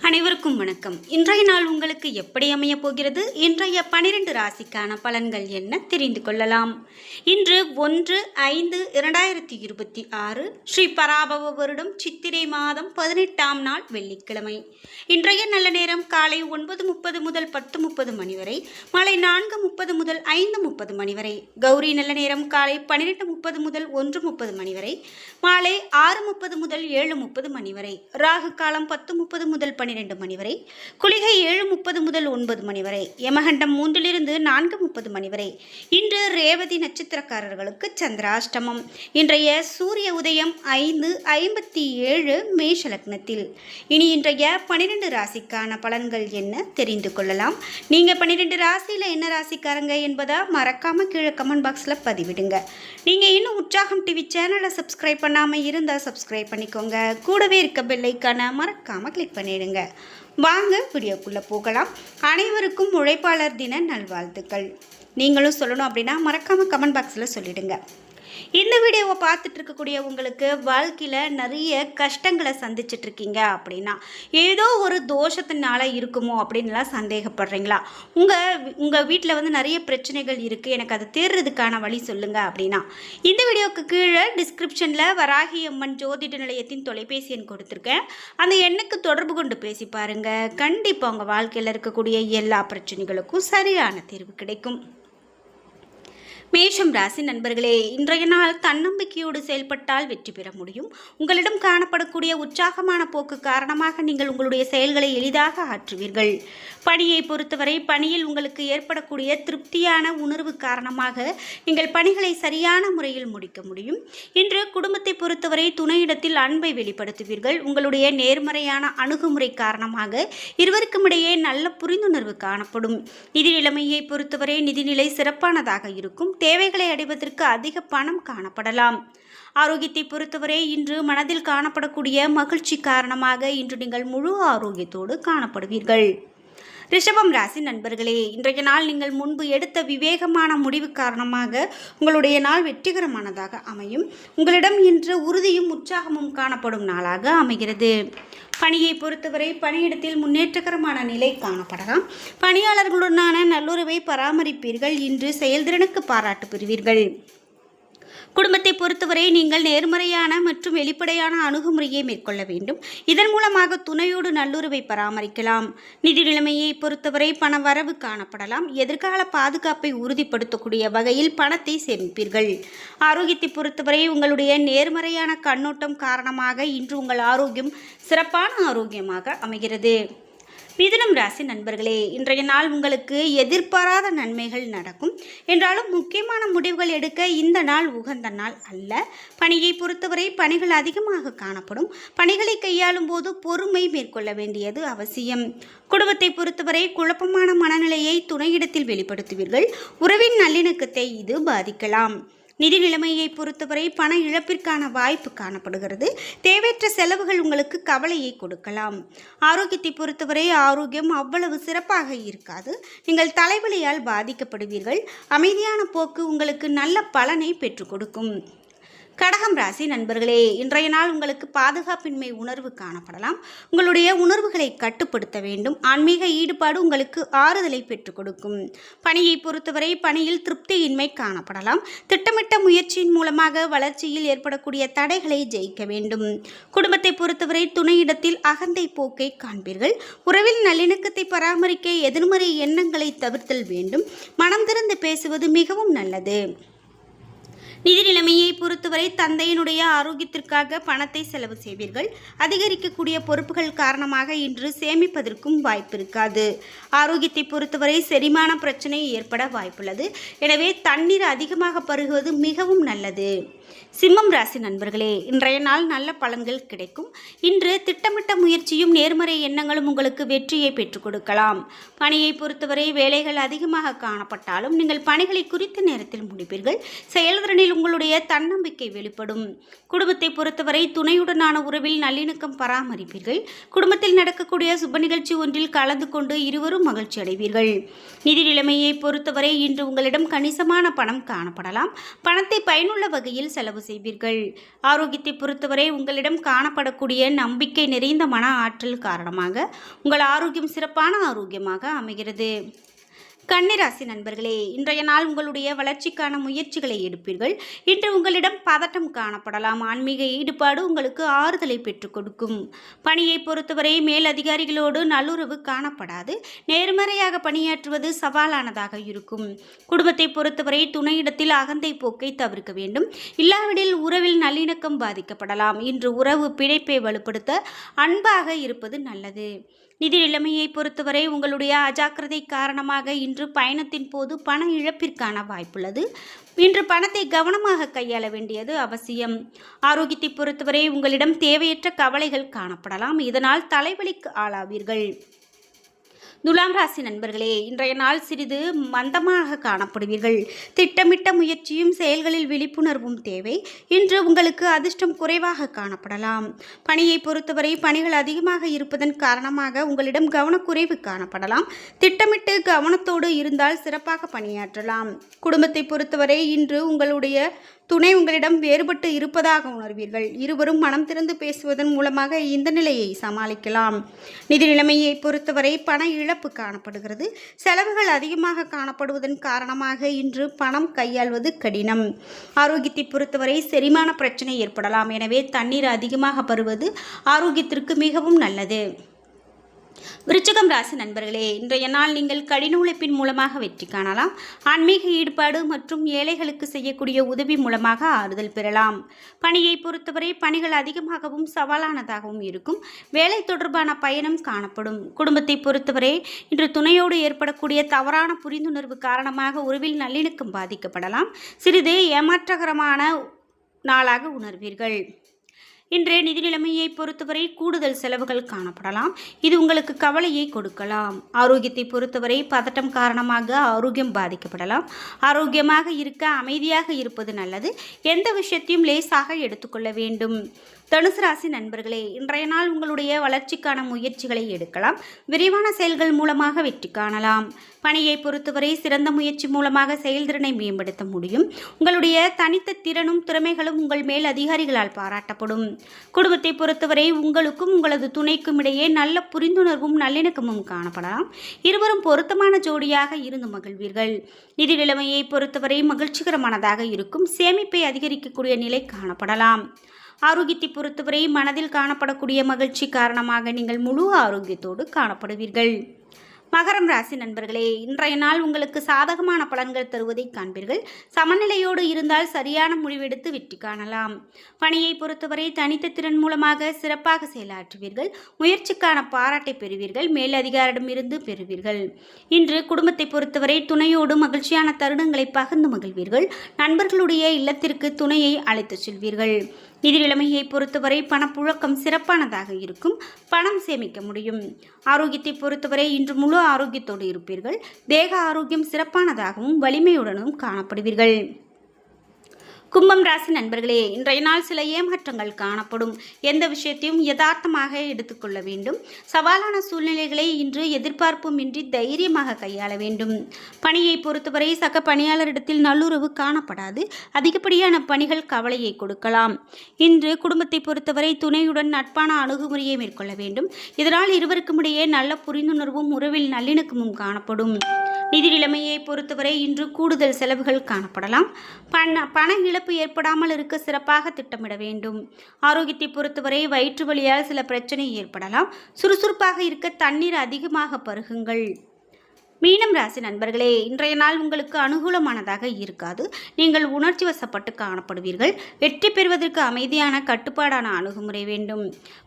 அனைவருக்கும் வணக்கம். இன்றைய நாள் உங்களுக்கு எப்படி அமைய போகிறது? இன்றைய 12 ராசிக்கான பலன்கள் என்ன தெரிந்து கொள்ளலாம். இன்று 1/5/2026 ஸ்ரீ பராபவ வருடம் சித்திரை மாதம் 18ஆம் நாள் வெள்ளிக்கிழமை. இன்றைய நல்ல நேரம் காலை 9:30 முதல் 10:30 மணி வரை, மாலை 4:30 முதல் 5:30 மணி வரை. கௌரி நல்ல நேரம் காலை 12:30 முதல் 1:30 மணி வரை, மாலை 6:30 முதல் 7:30 மணி வரை. ராகு காலம் 10:30 முதல் 12 மணி வரை, குளிகை 7:30 முதல் 9 மணி வரை, யமகண்டம் 3 - 4:30 மணி வரை. இன்று ரேவதி நட்சத்திரக்காரர்களுக்கு சந்திராஷ்டமம். இன்றைய சூரிய உதயம் 5:57 மேஷ லக்னத்தில். இனி இன்றைய 12 ராசிக்கான பலன்கள் என்ன தெரிந்து கொள்ளலாம். நீங்க 12 ராசியில என்ன ராசிக்காரங்க என்பதை மறக்காம கீழே கமெண்ட் பாக்ஸ்ல பதிவிடுங்க. நீங்க இன்னும் உற்சாகம் டிவி சேனலை சப்ஸ்கிரைப் பண்ணாம இருந்தா சப்ஸ்கிரைப் பண்ணிக்கோங்க. கூடவே இருக்க பெல் ஐகானை மறக்காம கிளிக் பண்ணிடுங்க. வாங்க வீடியோக்குள்ளே போகலாம். அனைவருக்கும் உழைப்பாளர் தின நல்வாழ்த்துக்கள். நீங்களும் சொல்லணும் அப்படின்னா மறக்காமல் கமெண்ட் பாக்ஸில் சொல்லிடுங்க. இந்த வீடியோவை பார்த்துட்டு இருக்கக்கூடிய உங்களுக்கு வாழ்க்கையில் நிறைய கஷ்டங்களை சந்திச்சுட்டு இருக்கீங்க அப்படின்னா, ஏதோ ஒரு தோஷத்தினால இருக்குமோ அப்படின்லாம் சந்தேகப்படுறீங்களா? உங்கள் வீட்டில் நிறைய பிரச்சனைகள் இருக்குது, எனக்கு அதை தீர்றதுக்கான வழி சொல்லுங்கள் அப்படின்னா, இந்த வீடியோவுக்கு கீழே டிஸ்கிரிப்ஷனில் வராகி அம்மன் ஜோதிட நிலையத்தின் தொலைபேசி எண் கொடுத்துருக்கேன். அந்த எண்ணுக்கு தொடர்பு கொண்டு பேசி பாருங்கள். கண்டிப்பாக உங்கள் வாழ்க்கையில் இருக்கக்கூடிய எல்லா பிரச்சனைகளுக்கும் சரியான தீர்வு கிடைக்கும். மேஷம் ராசி நண்பர்களே, இன்றைய நாள் தன்னம்பிக்கையோடு செயல்பட்டால் வெற்றி பெற முடியும். உங்களிடம் காணப்படக்கூடிய உற்சாகமான போக்கு காரணமாக நீங்கள் உங்களுடைய செயல்களை எளிதாக ஆற்றுவீர்கள். பணியை பொறுத்தவரை பணியில் உங்களுக்கு ஏற்படக்கூடிய திருப்தியான உணர்வு காரணமாக நீங்கள் பணிகளை சரியான முறையில் முடிக்க முடியும். இன்று குடும்பத்தை பொறுத்தவரை துணையிடத்தில் அன்பை வெளிப்படுத்துவீர்கள். உங்களுடைய நேர்மறையான அணுகுமுறை காரணமாக இருவருக்கும் இடையே நல்ல புரிந்துணர்வு காணப்படும். நிதி நிலைமையை பொறுத்தவரை நிதிநிலை சிறப்பானதாக இருக்கும். தேவைகளை அடைவதற்கு அதிக பணம் காணப்படலாம். ஆரோக்கியத்தை பொறுத்தவரை இன்று மனதில் காணப்படக்கூடிய மகிழ்ச்சி காரணமாக இன்று நீங்கள் முழு ஆரோக்கியத்தோடு காணப்படுவீர்கள். ரிஷபம் ராசி நண்பர்களே, இன்றைய நாள் நீங்கள் முன்பு எடுத்த விவேகமான முடிவு காரணமாக உங்களுடைய நாள் வெற்றிகரமானதாக அமையும். உங்களிடம் இன்று உறுதியும் உற்சாகமும் காணப்படும் நாளாக அமைகிறது. பணியை பொறுத்தவரை பணியிடத்தில் முன்னேற்றகரமான நிலை காணப்படலாம். பணியாளர்களுடனான நல்லுறவை பராமரிப்பீர்கள். இன்று செயல்திறனுக்கு பாராட்டு பெறுவீர்கள். குடும்பத்தை பொறுத்தவரை நீங்கள் நேர்மறையான மற்றும் வெளிப்படையான அணுகுமுறையை மேற்கொள்ள வேண்டும். இதன் மூலமாக துணையோடு நல்லுறவை பராமரிக்கலாம். நிதி நிலைமையை பொறுத்தவரை பண வரவு காணப்படலாம். எதிர்கால பாதுகாப்பை உறுதிப்படுத்தக்கூடிய வகையில் பணத்தை சேமிப்பீர்கள். ஆரோக்கியத்தை பொறுத்தவரை உங்களுடைய நேர்மறையான கண்ணோட்டம் காரணமாக இன்று உங்கள் ஆரோக்கியம் சிறப்பான ஆரோக்கியமாக அமைகிறது. மிதுனம் ராசி நண்பர்களே, இன்றைய நாள் உங்களுக்கு எதிர்பாராத நன்மைகள் நடக்கும். என்றாலும் முக்கியமான முடிவுகள் எடுக்க இந்த நாள் உகந்த நாள் அல்ல. பணியை பொறுத்தவரை பணிகள் அதிகமாக காணப்படும். பணிகளை கையாளும் போது பொறுமை மேற்கொள்ள வேண்டியது அவசியம். குடும்பத்தை பொறுத்தவரை குழப்பமான மனநிலையை துணையிடத்தில் வெளிப்படுத்துவீர்கள். உறவின் நல்லிணக்கத்தை இது பாதிக்கலாம். நிதி நிலைமையை பொறுத்தவரை பண இழப்பிற்கான வாய்ப்பு காணப்படுகிறது. தேவையற்ற செலவுகள் உங்களுக்கு கவலையை கொடுக்கலாம். ஆரோக்கியத்தை பொறுத்தவரை ஆரோக்கியம் அவ்வளவு சிறப்பாக இருக்காது. நீங்கள் தலைவலியால் பாதிக்கப்படுவீர்கள். அமைதியான போக்கு உங்களுக்கு நல்ல பலனை பெற்றுக் கொடுக்கும். கடகம் ராசி நண்பர்களே, இன்றைய நாள் உங்களுக்கு பாதுகாப்பின்மை உணர்வு காணப்படலாம். உங்களுடைய உணர்வுகளை கட்டுப்படுத்த வேண்டும். ஆன்மீக ஈடுபாடு உங்களுக்கு ஆறுதலை பெற்றுக் கொடுக்கும். பணியை பொறுத்தவரை பணியில் திருப்தியின்மை காணப்படலாம். திட்டமிட்ட முயற்சியின் மூலமாக வளர்ச்சியில் ஏற்படக்கூடிய தடைகளை ஜெயிக்க வேண்டும். குடும்பத்தை பொறுத்தவரை துணையிடத்தில் அகந்தை போக்கை காண்பீர்கள். உறவில் நல்லிணக்கத்தை பராமரிக்க எதிர்மறை எண்ணங்களை தவிர்த்தல் வேண்டும். மனம் திறந்து பேசுவது மிகவும் நல்லது. நிதி நிலைமையை பொறுத்தவரை தந்தையினுடைய ஆரோக்கியத்திற்காக பணத்தை செலவு செய்வீர்கள். அதிகரிக்கக்கூடிய பொறுப்புகள் காரணமாக இன்று சேமிப்பதற்கும் வாய்ப்பு இருக்காது. ஆரோக்கியத்தை பொறுத்தவரை செரிமான பிரச்சனை ஏற்பட வாய்ப்புள்ளது. எனவே தண்ணீர் அதிகமாக பருகுவது மிகவும் நல்லது. சிம்மம் ராசி நண்பர்களே, இன்றைய நாள் நல்ல பலன்கள் கிடைக்கும். இன்று திட்டமிட்ட முயற்சியும் நேர்மறை எண்ணங்களும் உங்களுக்கு வெற்றியை பெற்றுக் கொடுக்கலாம். பணியை பொறுத்தவரை வேலைகள் அதிகமாக காணப்பட்டாலும் நீங்கள் பணிகளை குறித்த நேரத்தில் முடிப்பீர்கள். செயல்திறனில் உங்களுடைய தன்னம்பிக்கை வெளிப்படும். குடும்பத்தை பொறுத்தவரை துணையுடனான உறவில் நல்லிணக்கம் பராமரிப்பீர்கள். குடும்பத்தில் நடக்கக்கூடிய சுப நிகழ்ச்சி ஒன்றில் கலந்து கொண்டு இருவரும் மகிழ்ச்சி அடைவீர்கள். நிதி நிலைமையை பொறுத்தவரை இன்று உங்களிடம் கணிசமான பணம் காணப்படலாம். பணத்தை பயனுள்ள வகையில் செலவு செய்வீர்கள். ஆரோக்கியத்தை பொறுத்தவரை உங்களிடம் காணப்படக்கூடிய நம்பிக்கை நிறைந்த மன ஆற்றல் காரணமாக உங்கள் ஆரோக்கியம் சிறப்பான ஆரோக்கியமாக அமைகிறது. கன்னிராசி நண்பர்களே, இன்றைய நாள் உங்களுடைய வளர்ச்சிக்கான முயற்சிகளை எடுப்பீர்கள். இன்று உங்களிடம் பதட்டம் காணப்படலாம். ஆன்மீக ஈடுபாடு உங்களுக்கு ஆறுதலை பெற்றுக் கொடுக்கும். பணியை பொறுத்தவரை மேல் அதிகாரிகளோடு நல்லுறவு காணப்படாது. நேர்மறையாக பணியாற்றுவது சவாலானதாக இருக்கும். குடும்பத்தை பொறுத்தவரை துணையிடத்தில் அகந்தை போக்கை தவிர்க்க வேண்டும். இல்லாவிடில் உறவில் நல்லிணக்கம் பாதிக்கப்படலாம். இன்று உறவு பிணைப்பை வலுப்படுத்த அன்பாக இருப்பது நல்லது. நிதி நிலைமையை பொறுத்தவரை உங்களுடைய அஜாக்கிரதை காரணமாக இன்று பயணத்தின் போது பண இழப்பிற்கான வாய்ப்புள்ளது. இன்று பணத்தை கவனமாக கையாள வேண்டியது அவசியம். ஆரோக்கியத்தை பொறுத்தவரை உங்களிடம் தேவையற்ற கவலைகள் காணப்படலாம். இதனால் தலைவலிக்கு ஆளாவீர்கள். துலாம் ராசி நண்பர்களே, இன்றைய நாள் சிறிது மந்தமாக காணப்படுவீர்கள். திட்டமிட்ட முயற்சியும் செயல்களில் விழிப்புணர்வும் தேவை. இன்று உங்களுக்கு அதிர்ஷ்டம் குறைவாக காணப்படலாம். பணியை பொறுத்தவரை பணிகள் அதிகமாக இருப்பதன் காரணமாக உங்களிடம் கவனக்குறைவு காணப்படலாம். திட்டமிட்டு கவனத்தோடு இருந்தால் சிறப்பாக பணியாற்றலாம். குடும்பத்தை பொறுத்தவரை இன்று உங்களுடைய துணை உங்களிடம் வேறுபட்டு இருப்பதாக உணர்வீர்கள். இருவரும் மனம் திறந்து பேசுவதன் மூலமாக இந்த நிலையை சமாளிக்கலாம். நிதி நிலைமையை பொறுத்தவரை பண இழப்பு காணப்படுகிறது. செலவுகள் அதிகமாக காணப்படுவதன் காரணமாக இன்று பணம் கையாள்வது கடினம். ஆரோக்கியத்தை பொறுத்தவரை செரிமான பிரச்சனை ஏற்படலாம். எனவே தண்ணீர் அதிகமாக பருவது ஆரோக்கியத்திற்கு மிகவும் நல்லது. விருச்சிகம் ராசி நண்பர்களே, இன்றைய நாள் நீங்கள் கடின உழைப்பின் மூலமாக வெற்றி காணலாம். ஆன்மீக ஈடுபாடு மற்றும் ஏழைகளுக்கு செய்யக்கூடிய உதவி மூலமாக ஆறுதல் பெறலாம். பணியை பொறுத்தவரை பணிகள் அதிகமாகவும் சவாலானதாகவும் இருக்கும். வேலை தொடர்பான பயணம் காணப்படும். குடும்பத்தை பொறுத்தவரை இன்று துணையோடு ஏற்படக்கூடிய தவறான புரிந்துணர்வு காரணமாக உறவில் நல்லிணக்கம் பாதிக்கப்படலாம். சிறிது ஏமாற்றகரமான நாளாக உணர்வீர்கள். இன்று நிதி நிலைமையை பொறுத்தவரை கூடுதல் செலவுகள் காணப்படலாம். இது உங்களுக்கு கவலையை கொடுக்கலாம். ஆரோக்கியத்தை பொறுத்தவரை பதட்டம் காரணமாக ஆரோக்கியம் பாதிக்கப்படலாம். ஆரோக்கியமாக இருக்க அமைதியாக இருப்பது நல்லது. எந்த விஷயத்தையும் லேசாக எடுத்துக்கொள்ள வேண்டும். தனுசு ராசி நண்பர்களே, இன்றைய நாள் உங்களுடைய வளர்ச்சிக்கான முயற்சிகளை எடுக்கலாம். விரைவான செயல்கள் மூலமாக வெற்றி காணலாம். பணியை பொறுத்தவரை சிறந்த முயற்சி மூலமாக செயல்திறனை மேம்படுத்த முடியும். உங்களுடைய தனித்த திறனும் திறமைகளும் உங்கள் மேல் அதிகாரிகளால் பாராட்டப்படும். குடும்பத்தை பொறுத்தவரை உங்களுக்கும் உங்களது துணைக்கும் இடையே நல்ல புரிந்துணர்வும் நல்லிணக்கமும் காணப்படலாம். இருவரும் பொருத்தமான ஜோடியாக இருந்து மகிழ்வீர்கள். நிதி நிலைமையை பொறுத்தவரை மகிழ்ச்சிகரமானதாக இருக்கும். சேமிப்பை அதிகரிக்கக்கூடிய நிலை காணப்படலாம். ஆரோக்கியத்தை பொறுத்தவரை மனதில் காணப்படக்கூடிய மகிழ்ச்சி காரணமாக நீங்கள் முழு ஆரோக்கியத்தோடு காணப்படுவீர்கள். மகரம் ராசி நண்பர்களே, இன்றைய நாள் உங்களுக்கு சாதகமான பலன்கள் தருவதை காண்பீர்கள். சமநிலையோடு இருந்தால் சரியான முடிவெடுத்து வெற்றி காணலாம். பணியை பொறுத்தவரை தனித்த திறன் மூலமாக சிறப்பாக செயலாற்றுவீர்கள். முயற்சிக்கான பாராட்டை பெறுவீர்கள். மேலதிகாரிடமிருந்து பெறுவீர்கள். இன்று குடும்பத்தை பொறுத்தவரை துணையோடு மகிழ்ச்சியான தருணங்களை பகிர்ந்து மகிழ்வீர்கள். நண்பர்களுடைய இல்லத்திற்கு துணையை அழைத்துச் செல்வீர்கள். நிதி நிலைமையை பொறுத்தவரை பணப்புழக்கம் சிறப்பானதாக இருக்கும். பணம் சேமிக்க முடியும். ஆரோக்கியத்தை பொறுத்தவரை இன்று முழு ஆரோக்கியத்தோடு இருப்பீர்கள். தேக ஆரோக்கியம் சிறப்பானதாகவும் வலிமையுடனும் காணப்படுவீர்கள். கும்பம் ராசி நண்பர்களே, இன்றைய நாள் சில ஏமாற்றங்கள் காணப்படும். எந்த விஷயத்தையும் யதார்த்தமாக எடுத்துக்கொள்ள வேண்டும். சவாலான சூழ்நிலைகளை இன்று எதிர்பார்ப்புமின்றி தைரியமாக கையாள வேண்டும். பணியை பொறுத்தவரை சக பணியாளரிடத்தில் நல்லுறவு காணப்படாது. அதிகப்படியான பணிகள் கவலையை கொடுக்கலாம். இன்று குடும்பத்தை பொறுத்தவரை துணையுடன் நட்பான அணுகுமுறையை மேற்கொள்ள வேண்டும். இதனால் இருவருக்கும் இடையே நல்ல புரிந்துணர்வும் உறவில் நல்லிணக்கமும் காணப்படும். நிதி நிலைமையை பொறுத்தவரை இன்று கூடுதல் செலவுகள் காணப்படலாம். பண இழப்பு ஏற்படாமல் இருக்க சிறப்பாக திட்டமிட வேண்டும். ஆரோக்கியத்தை பொறுத்தவரை வயிற்று வலியால் சில பிரச்சனை ஏற்படலாம். சுறுசுறுப்பாக இருக்க தண்ணீர் அதிகமாக பருகுங்கள். மீனம் ராசி நண்பர்களே, இன்றைய நாள் உங்களுக்கு அனுகூலமானதாக இருக்காது. நீங்கள் உணர்ச்சி வசப்பட்டு காணப்படுவீர்கள். வெற்றி பெறுவதற்கு அமைதியான கட்டுப்பாடான அணுகுமுறை வேண்டும்.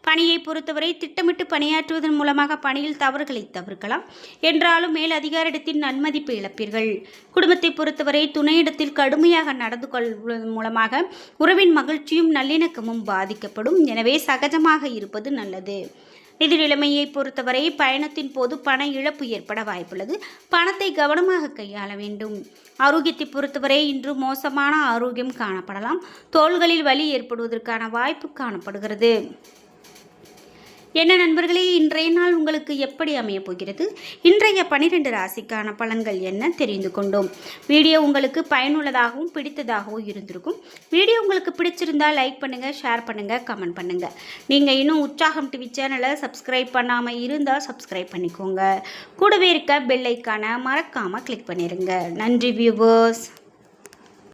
பணியை பொறுத்தவரை திட்டமிட்டு பணியாற்றுவதன் மூலமாக பணியில் தவறுகளை தவிர்க்கலாம். என்றாலும் மேல் அதிகாரிடத்தின் நன்மதிப்பு இழப்பீர்கள். குடும்பத்தை பொறுத்தவரை துணையிடத்தில் கடுமையாக நடந்து கொள்வதன் மூலமாக உறவின் மகிழ்ச்சியும் நல்லிணக்கமும் பாதிக்கப்படும். எனவே சகஜமாக இருப்பது நல்லது. நிதி நிலைமையை பொறுத்தவரை பயணத்தின் போது பண இழப்பு ஏற்பட வாய்ப்புள்ளது. பணத்தை கவனமாக கையாள வேண்டும். ஆரோக்கியத்தை பொறுத்தவரை இன்று மோசமான ஆரோக்கியம் காணப்படலாம். தோள்களில் வலி ஏற்படுவதற்கான வாய்ப்பு காணப்படுகிறது. என்ன நண்பர்களே, இன்றைய நாள் உங்களுக்கு எப்படி அமைய போகிறது? இன்றைய 12 ராசிக்கான பலன்கள் என்ன தெரிந்து கொண்டோம். வீடியோ உங்களுக்கு பயனுள்ளதாகவும் பிடித்ததாகவும் இருந்திருக்கும். வீடியோ உங்களுக்கு பிடிச்சிருந்தால் லைக் பண்ணுங்கள், ஷேர் பண்ணுங்கள், கமெண்ட் பண்ணுங்கள். நீங்கள் இன்னும் உற்சாகம் டிவி சேனலை சப்ஸ்கிரைப் பண்ணாமல் இருந்தால் சப்ஸ்கிரைப் பண்ணிக்கோங்க. கூடவே இருக்க பெல் ஐக்கானை மறக்காமல் கிளிக் பண்ணிடுங்க. நன்றி வியூவர்ஸ்.